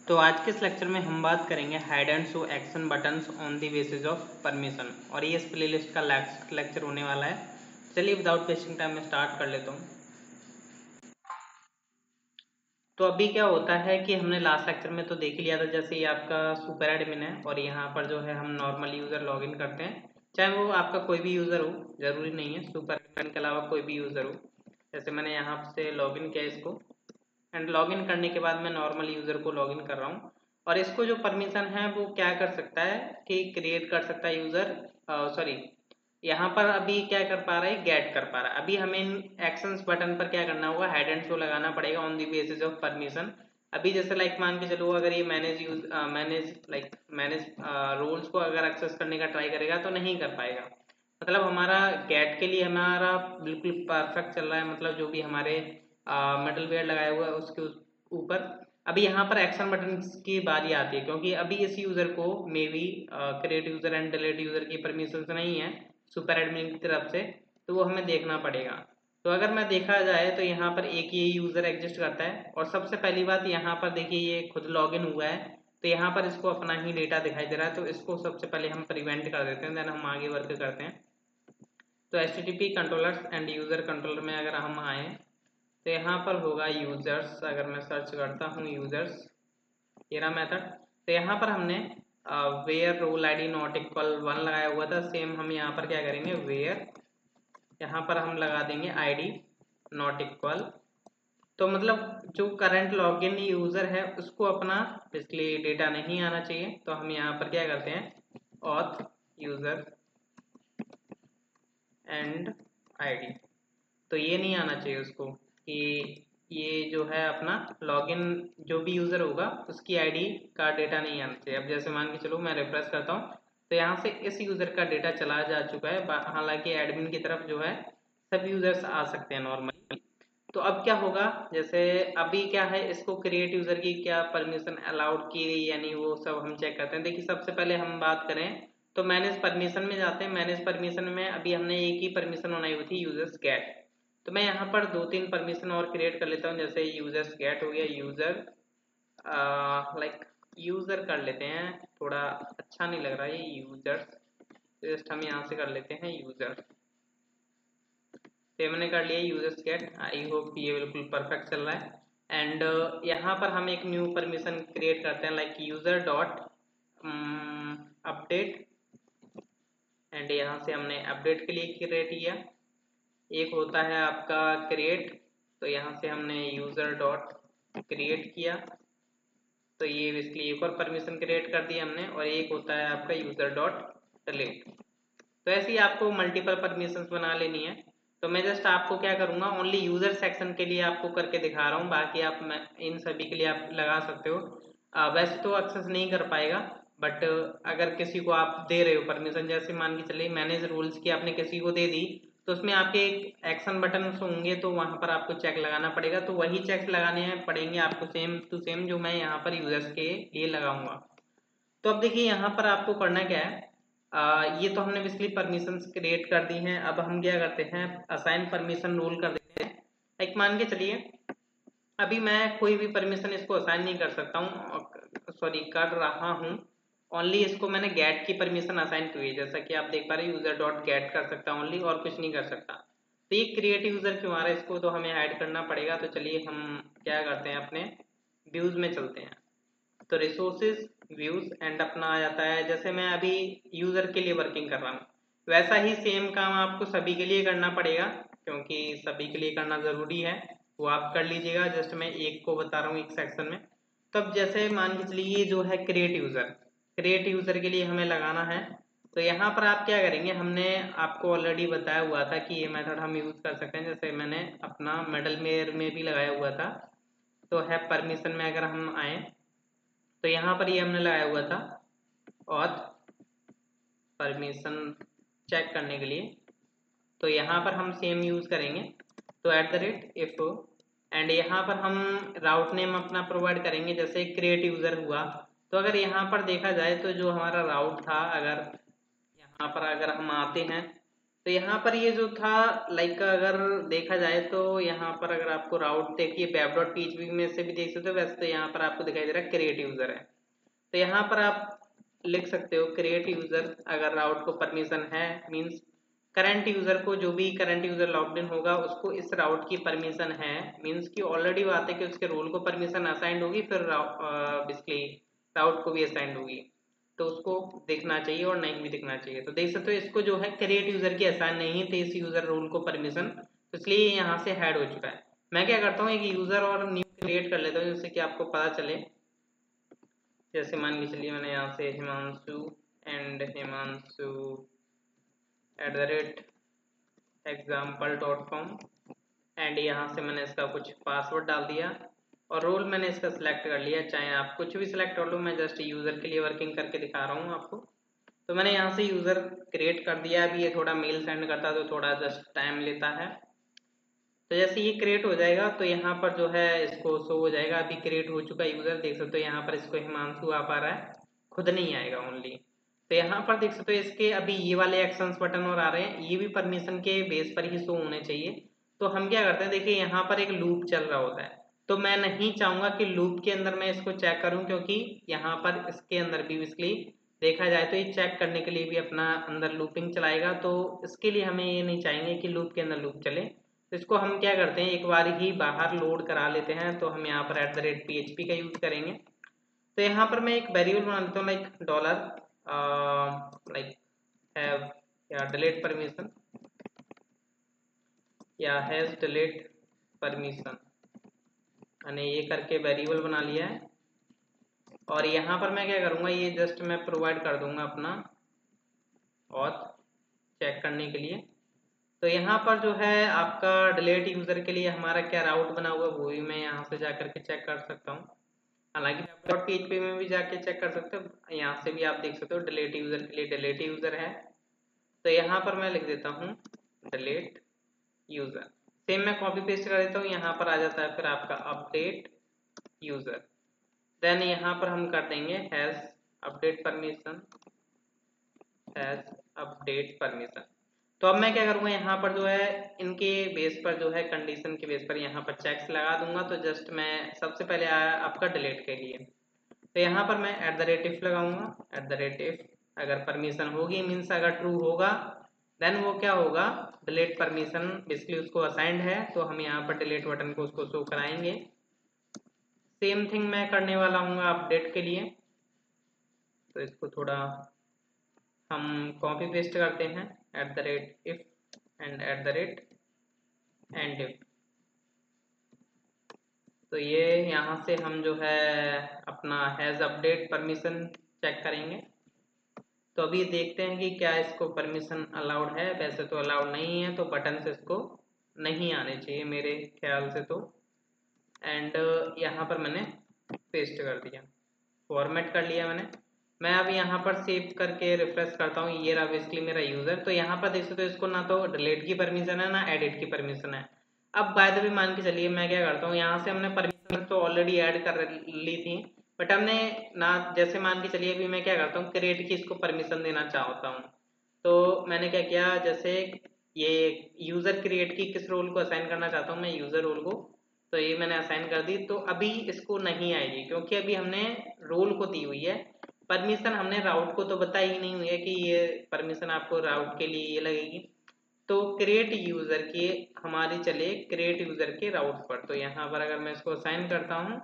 तो आज के इस लेक्चर में हम बात करेंगे hide and show action buttons on the basis of permission, और ये इस प्लेलिस्ट का लेक्चर होने वाला है। चलिए विदाउट वेस्टिंग टाइम में स्टार्ट कर लेता हूँ। तो अभी क्या होता है कि हमने लास्ट लेक्चर में तो देख लिया था, जैसे ये आपका सुपर एडमिन है और यहाँ पर जो है हम नॉर्मल यूज़र लॉगिन करते हैं, चाहे वो आपका कोई भी यूज़र हो, ज़रूरी नहीं है सुपर एडमिन के अलावा कोई भी यूज़र हो। जैसे मैंने यहाँ से लॉगिन किया इसको, एंड लॉगिन करने के बाद मैं नॉर्मल यूज़र को लॉगिन कर रहा हूँ। और इसको जो परमिशन है वो क्या कर सकता है कि क्रिएट कर सकता है यूज़र, सॉरी यहाँ पर अभी क्या कर पा रहा है, गेट कर पा रहा है। अभी हमें इन एक्शंस बटन पर क्या करना होगा, हेड एंड शो लगाना पड़ेगा on the basis of permission. अभी जैसे लाइक मान के चलो, अगर ये मैनेज रोल्स को अगर एक्सेस करने का ट्राई करेगा तो नहीं कर पाएगा। मतलब हमारा गेट के लिए हमारा बिल्कुल परफेक्ट चल रहा है, मतलब जो भी हमारे मिडल वेयर लगाया हुआ है उसके ऊपर। अभी यहाँ पर एक्शन बटन की बारी आती है, क्योंकि अभी इस यूज़र को may be create user and delete user की परमिशन नहीं है सुपर एडमिन की तरफ से, तो वो हमें देखना पड़ेगा। तो अगर मैं देखा जाए तो यहाँ पर एक ये यूज़र एग्जिस्ट करता है, और सबसे पहली बात यहाँ पर देखिए ये खुद लॉगिन हुआ है, तो यहाँ पर इसको अपना ही डेटा दिखाई दे रहा है, तो इसको सबसे पहले हम प्रिवेंट कर देते हैं, देन हम आगे वर्क करते हैं। तो HTTP controllers end user controller में अगर हम आए तो यहाँ पर होगा यूज़र्स। अगर मैं सर्च करता हूँ यूज़र्स, ये रहा मेथड। तो यहाँ पर हमने where roll ID not equal 1 लगाया हुआ था, सेम हम यहाँ पर क्या करेंगे, वेयर यहाँ पर हम लगा देंगे ID नॉट इक्वल। तो मतलब जो करंट लॉगिन यूज़र है उसको अपना बेसिकली डेटा नहीं आना चाहिए, तो हम यहाँ पर क्या करते हैं, ऑथ यूज़र एंड ID। तो ये नहीं आना चाहिए उसको कि ये जो है अपना लॉगिन जो भी यूज़र होगा उसकी आईडी का डेटा नहीं आना चाहिए। अब जैसे मान के चलो मैं रिफ्रेश करता हूँ तो यहाँ से इस यूज़र का डेटा चला जा चुका है, हालांकि एडमिन की तरफ जो है सब यूज़र्स आ सकते हैं नॉर्मली। तो अब क्या होगा, जैसे अभी क्या है, इसको क्रिएट यूज़र की क्या परमिशन अलाउड की गई यानी वो सब हम चेक करते हैं। देखिए सबसे पहले हम बात करें तो मैनेज परमिशन में जाते हैं। मैनेज परमिशन में अभी हमने एक ही परमिशन बनाई हुई थी, यूजर्स गेट। तो मैं यहाँ पर 2-3 परमिशन और क्रिएट कर लेता हूँ, जैसे यूजर्स गेट हो गया, यूजर लाइक यूजर कर लेते हैं, थोड़ा अच्छा नहीं लग रहा है ये यूजर्स, जस्ट हम यहाँ से कर लेते हैं यूजर। तो मैंने कर लिया यूजर्स गेट। आई होप ये बिल्कुल परफेक्ट चल रहा है। एंड यहाँ पर हम एक न्यू परमिशन क्रिएट करते हैं, like user dot update, and यहाँ से हमने अपडेट के लिए क्रिएट किया। एक होता है आपका क्रिएट, तो यहाँ से हमने यूज़र डॉट क्रिएट किया, तो ये बेसिकली एक और परमिशन क्रिएट कर दी हमने। और एक होता है आपका यूज़र डॉट डिलीट। तो ऐसे ही आपको मल्टीपल परमिशंस बना लेनी है। तो मैं जस्ट आपको क्या करूँगा, ओनली यूज़र सेक्शन के लिए आपको करके दिखा रहा हूँ, बाकी आप इन सभी के लिए आप लगा सकते हो। वैसे तो एक्सेस नहीं कर पाएगा, बट अगर किसी को आप दे रहे हो परमिशन, जैसे मान के चलिए मैनेज रूल्स की आपने किसी को दे दी, तो उसमें आपके एक एक्शन बटन होंगे, तो वहाँ पर आपको चेक लगाना पड़ेगा। तो वही चेक लगाने पड़ेंगे आपको सेम टू सेम जो मैं यहाँ पर यूजर्स के लिए लगाऊंगा। तो अब देखिए यहाँ पर आपको करना क्या है, ये तो हमने बेसिकली परमिशंस क्रिएट कर दी हैं। अब हम क्या करते हैं, असाइन परमिशन रूल कर देते हैं। एक मान के चलिए अभी मैं कोई भी परमिशन इसको असाइन नहीं कर सकता हूँ, सॉरी कर रहा हूँ। ओनली इसको मैंने गेट की परमिशन असाइन की है, जैसा कि आप देख पा रहे हैं यूजर डॉट गेट कर सकता हूँ ओनली, और कुछ नहीं कर सकता। तो ये क्रिएट यूजर क्यों आ रहा है, इसको तो हमें हाइड करना पड़ेगा। तो चलिए हम क्या करते हैं, अपने व्यूज में चलते हैं। तो रिसोर्सेज व्यूज एंड अपना आ जाता है, जैसे मैं अभी यूजर के लिए वर्किंग कर रहा हूँ, वैसा ही सेम काम आपको सभी के लिए करना पड़ेगा, क्योंकि सभी के लिए करना जरूरी है। वो आप कर लीजिएगा, जस्ट मैं एक को बता रहा हूँ एक सेक्शन में। तब जैसे मान के चलिए ये जो है क्रिएट यूजर के लिए हमें लगाना है। तो यहाँ पर आप क्या करेंगे, हमने आपको ऑलरेडी बताया हुआ था कि ये मेथड हम यूज कर सकते हैं, जैसे मैंने अपना मिडल मेयर में भी लगाया हुआ था। तो है परमिशन में अगर हम आए तो यहाँ पर ये हमने लगाया हुआ था ऑथ परमिशन चेक करने के लिए। तो यहाँ पर हम सेम यूज करेंगे, तो @ इफ, एंड यहाँ पर हम राउट नेम अपना प्रोवाइड करेंगे, जैसे क्रिएट यूजर हुआ। तो अगर यहाँ पर देखा जाए तो जो हमारा राउट था, अगर यहाँ पर अगर हम आते हैं तो यहाँ पर ये जो था लाइक अगर देखा जाए तो यहाँ पर अगर आपको राउट देखिए वेब डॉट पीएचपी में से भी देख सकते हो, वैसे तो यहाँ पर आपको दिखाई दे रहा है क्रिएट यूजर है। तो यहाँ पर आप लिख सकते हो क्रिएट यूजर, अगर राउट को परमिशन है मीन्स करंट यूजर को, जो भी करंट यूजर लॉग्ड इन होगा उसको इस राउट की परमिशन है, मीन्स कि ऑलरेडी बात है कि उसके रोल को परमिशन असाइंड होगी, फिर बेसिकली राउट को भी असाइंड होगी, तो उसको दिखना चाहिए और नहीं भी दिखना चाहिए। तो देख सकते हो इसको जो है क्रिएट यूजर की असाइन नहीं थे इस यूजर रोल को परमिशन, तो इसलिए यहाँ से हेड हो चुका है। मैं क्या करता हूँ एक यूजर और न्यू क्रिएट कर लेता हूँ जिससे कि आपको पता चले। जैसे मान के चलिए मैंने यहाँ से Himanshu and Himanshu @example.com and यहाँ से मैंने इसका कुछ पासवर्ड डाल दिया और रोल मैंने इसका सिलेक्ट कर लिया, चाहे आप कुछ भी सिलेक्ट कर लो, मैं जस्ट यूज़र के लिए वर्किंग करके दिखा रहा हूँ आपको। तो मैंने यहाँ से यूज़र क्रिएट कर दिया। अभी ये थोड़ा मेल सेंड करता है तो थोड़ा जस्ट टाइम लेता है। तो जैसे ये क्रिएट हो जाएगा तो यहाँ पर जो है इसको शो हो जाएगा अभी क्रिएट हो चुका यूज़र, देख सकते हो यहाँ पर इसको हिमांशु आ पा रहा है, खुद नहीं आएगा ओनली। तो यहाँ पर देख सकते हो इसके अभी ये वाले एक्शंस बटन और आ रहे हैं, ये भी परमिशन के बेस पर ही शो होने चाहिए। तो हम क्या करते हैं, देखिए यहाँ पर एक लूप चल रहा होता है, तो मैं नहीं चाहूँगा कि लूप के अंदर मैं इसको चेक करूँ, क्योंकि यहाँ पर इसके अंदर भी बेसिकली देखा जाए तो ये चेक करने के लिए भी अपना अंदर लूपिंग चलाएगा, तो इसके लिए हमें ये नहीं चाहेंगे कि लूप के अंदर लूप चले। तो इसको हम क्या करते हैं एक बार ही बाहर लोड करा लेते हैं, तो हम यहाँ पर @php का यूज़ करेंगे। तो यहाँ पर मैं एक वेरिएबल बना लेता हूँ लाइक डॉलर लाइक हैव या डिलीट परमिशन या हैज डिलीट परमिशन, मैंने ये करके वेरिएबल बना लिया है। और यहाँ पर मैं क्या करूँगा, ये जस्ट मैं प्रोवाइड कर दूंगा अपना ऑथ चेक करने के लिए। तो यहाँ पर जो है आपका डिलीट यूज़र के लिए हमारा क्या राउट बना हुआ है वो भी मैं यहाँ से जा करके चेक कर सकता हूँ। हालांकि डॉट पीएचपी में भी जाके चेक कर सकते हो, यहाँ से भी आप देख सकते हो डिलीट यूज़र के लिए डिलीट यूज़र है। तो यहाँ पर मैं लिख देता हूँ डिलीट यूज़र, सेम मैं कॉपी पेस्ट कर देता हूँ, यहाँ पर आ जाता है फिर आपका अपडेट यूज़र। देन यहाँ पर हम कर देंगे has update permission, has update permission. तो अब मैं क्या करूँगा, यहाँ पर जो है इनके बेस पर जो है कंडीशन के बेस पर यहाँ पर चेक्स लगा दूंगा। तो जस्ट मैं सबसे पहले आया आपका डिलीट के लिए, तो यहाँ पर मैं @if लगाऊंगा। @if अगर परमिशन होगी मीन्स अगर ट्रू होगा देन वो क्या होगा, डिलीट परमिशन बेसिकली उसको असाइंड है, तो हम यहाँ पर डिलीट बटन को उसको शो कराएंगे। सेम थिंग मैं करने वाला हूँ अपडेट के लिए, तो इसको थोड़ा हम कॉपी पेस्ट करते हैं @if एंड @end if। तो ये यहाँ से हम जो है अपना हैज़ अपडेट परमिशन चेक करेंगे। तो अभी देखते हैं कि क्या इसको परमिशन अलाउड है, वैसे तो अलाउड नहीं है, तो बटन से इसको नहीं आने चाहिए मेरे ख्याल से तो। एंड यहाँ पर मैंने पेस्ट कर दिया, फॉर्मेट कर लिया मैंने। मैं अब यहाँ पर सेव करके रिफ्रेश करता हूँ, ये रहा बेसिकली मेरा यूज़र। तो यहाँ पर देख सकते हो इसको ना तो डिलीट की परमिशन है ना एडिट की परमिशन है। अब बाय द वे मान के चलिए मैं क्या करता हूँ, यहाँ से हमने परमिशन तो ऑलरेडी ऐड कर ली थी, बट हमने ना, जैसे मान के चलिए अभी मैं क्या करता हूँ क्रिएट की इसको परमिशन देना चाहता हूँ। तो मैंने क्या किया, जैसे ये यूज़र क्रिएट की किस रोल को असाइन करना चाहता हूँ मैं, यूज़र रोल को, तो ये मैंने असाइन कर दी। तो अभी इसको नहीं आएगी क्योंकि अभी हमने रोल को दी हुई है परमिशन, हमने राउट को तो बताई ही नहीं हुई है कि ये परमिशन आपको राउट के लिए ये लगेगी। तो क्रिएट यूज़र की हमारी चले क्रिएट यूज़र के राउट पर, तो यहाँ पर अगर मैं इसको असाइन करता हूँ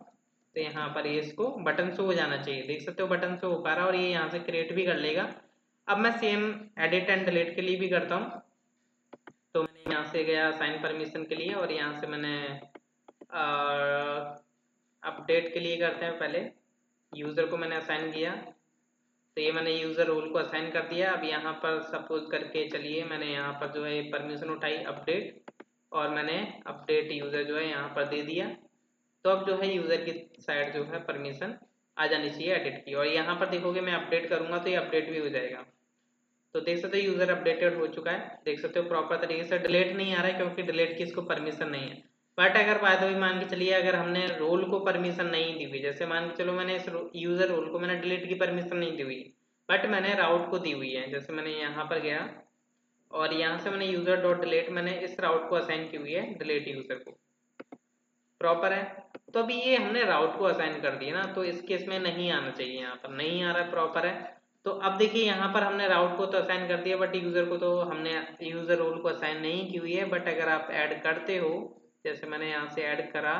तो यहाँ पर ये इसको बटन शो हो जाना चाहिए, देख सकते हो बटन शो हो पा रहा है और ये यहाँ से क्रिएट भी कर लेगा। अब मैं सेम एडिट एंड डिलीट के लिए भी करता हूँ। तो मैंने यहाँ से गया साइन परमिशन के लिए और यहाँ से मैंने अपडेट के लिए करते हैं, पहले यूज़र को मैंने असाइन किया, तो ये मैंने यूज़र रोल को असाइन कर दिया। अब यहाँ पर सपोज करके चलिए मैंने यहाँ पर जो है परमिशन उठाई अपडेट, और मैंने अपडेट यूज़र जो है यहाँ पर दे दिया। तो अब जो है यूज़र की साइड जो है परमिशन आ जानी चाहिए एडिट की, और यहाँ पर देखोगे मैं अपडेट करूँगा तो ये अपडेट भी हो जाएगा। तो देख सकते हो यूज़र अपडेटेड हो चुका है, देख सकते हो प्रॉपर तरीके से। डिलीट नहीं आ रहा है क्योंकि डिलीट की इसको परमिशन नहीं है। बट अगर बाय द वे मान के चलिए अगर हमने रोल को परमिशन नहीं दी हुई, जैसे मान के चलो मैंने इस यूज़र रोल को मैंने डिलीट की परमिशन नहीं दी हुई बट मैंने राउट को दी हुई है, जैसे मैंने यहाँ पर गया और यहाँ से मैंने यूजर डॉट डिलीट मैंने इस राउट को असाइन की हुई है डिलीट यूजर को, प्रॉपर है। तो अभी ये हमने राउट को असाइन कर दिया ना, तो इस केस में नहीं आना चाहिए, यहाँ पर नहीं आ रहा है, प्रॉपर है। तो अब देखिए यहाँ पर हमने राउट को तो असाइन कर दिया, बट यूजर को तो हमने यूजर रोल को असाइन नहीं की हुई है। बट अगर आप ऐड करते हो, जैसे मैंने यहाँ से ऐड करा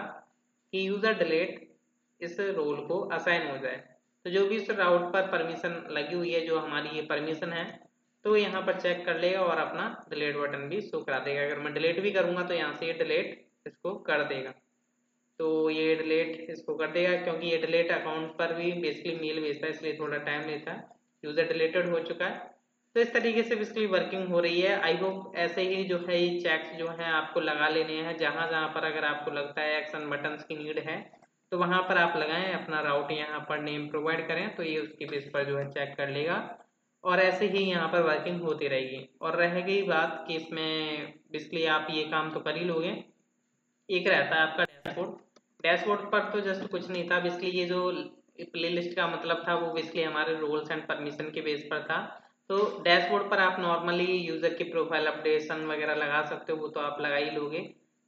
कि यूजर डिलीट इस रोल को असाइन हो जाए, तो जो भी इस राउट पर परमिशन लगी हुई है, जो हमारी ये परमिशन है, तो यहाँ पर चेक कर लेगा और अपना डिलीट बटन भी शो करा देगा। अगर मैं डिलीट भी करूँगा तो यहाँ से ये डिलीट इसको कर देगा, तो ये डिलीट इसको कर देगा, क्योंकि ये डिलीट अकाउंट पर भी बेसिकली मेल भेजता है, इसलिए थोड़ा टाइम लेता है। यूजर डिलीटेड हो चुका है। तो इस तरीके से बेसिकली वर्किंग हो रही है। आई होप ऐसे ही जो है ये चेक्स जो है आपको लगा लेने हैं, जहाँ जहाँ पर अगर आपको लगता है एक्शन बटन्स की नीड है तो वहाँ पर आप लगाएं, अपना राउट यहाँ पर नेम प्रोवाइड करें, तो ये उसके बेस पर जो है चेक कर लेगा और ऐसे ही यहाँ पर वर्किंग होती रहेगी। और रह गई बात कि इसमें बेसिकली आप ये काम तो कर ही लोगे, एक रहता है आपका डैशबोर्ड। डैशबोर्ड पर तो जस्ट कुछ नहीं था, बेसिकली ये जो प्ले लिस्ट का मतलब था वो बेसिकली हमारे रोल्स एंड परमिशन के बेस पर था। तो डैशबोर्ड पर आप नॉर्मली यूजर की प्रोफाइल अपडेशन वगैरह लगा सकते हो, वो तो आप लगा ही लोगे।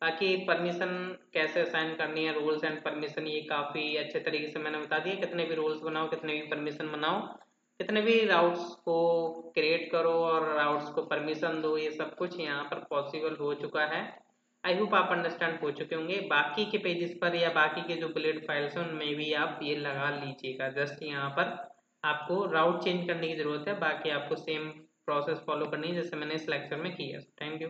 बाकी परमिशन कैसे असाइन करनी है, रोल्स एंड परमिशन, ये काफ़ी अच्छे तरीके से मैंने बता दिया। कितने भी रोल्स बनाओ, कितने भी परमिशन बनाओ, कितने भी राउट्स को क्रिएट करो और राउट्स को परमिशन दो, ये सब कुछ यहाँ पर पॉसिबल हो चुका है। आई होप आप अंडरस्टैंड हो चुके होंगे। बाकी के पेजेस पर या बाकी के जो बुलेट फाइल्स हैं उनमें भी आप ये लगा लीजिएगा। जस्ट यहाँ पर आपको राउट चेंज करने की ज़रूरत है, बाकी आपको सेम प्रोसेस फॉलो करनी है जैसे मैंने इस लेक्चर में किया। Thank you.